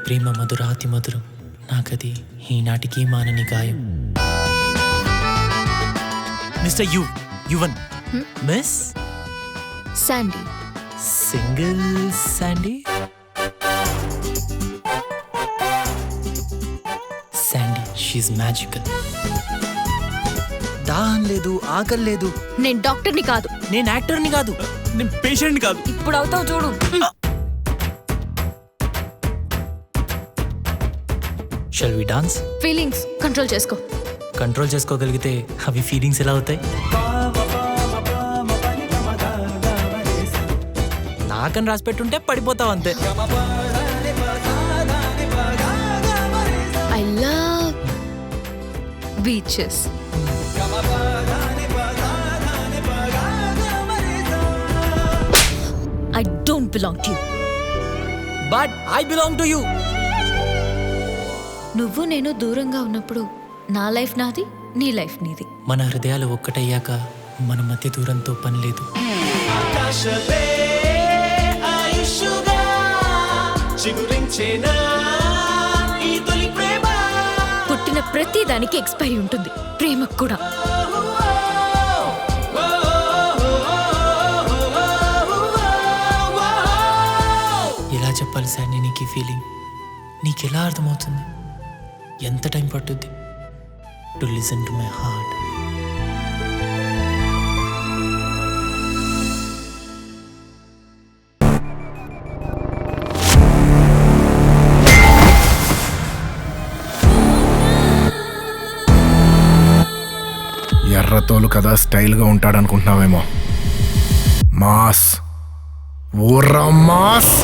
ప్రేమ మధురాతి మధురం, నాకది ఈనాటికి మానని గాయం. Mister Yuvan, miss Sandy. Single Sandy. Sandy, she magical. దాహం లేదు, ఆకలి లేదు. నేను డాక్టర్ని కాదు, నేను యాక్టర్ని కాదు, నేను పేషెంట్ని కాదు. ఇప్పుడు అవుతావు చూడు. Shall we dance? Feelings control చేసుకో. కంట్రోల్ చేసుకోగలిగితే అవి ఫీలింగ్స్ ఎలా అవుతాయి? నాకని రాసి పెట్టుంటే పడిపోతావు అంతే. I love beaches. I don't belong to you. But I belong to you. నువ్వు నేను దూరంగా ఉన్నప్పుడు నా లైఫ్ నాది, నీ లైఫ్ నీది. మన హృదయాలు ఒక్కటయ్యాక మన మధ్య దూరంతో పని లేదు. పుట్టిన ప్రతి దానికి ఎక్స్పైరీ ఉంటుంది, ప్రేమకు కూడా. ఎలా చెప్పాలి సార్ నీకు ఈ ఫీలింగ్? నీకెలా అర్థమవుతుంది? ఎంత టైం పట్టుద్ది to listen to my heart? ఎర్రతోలు కదా స్టైల్గా ఉంటాడనుకుంటున్నావేమో. Mass, ఊర్రా mass.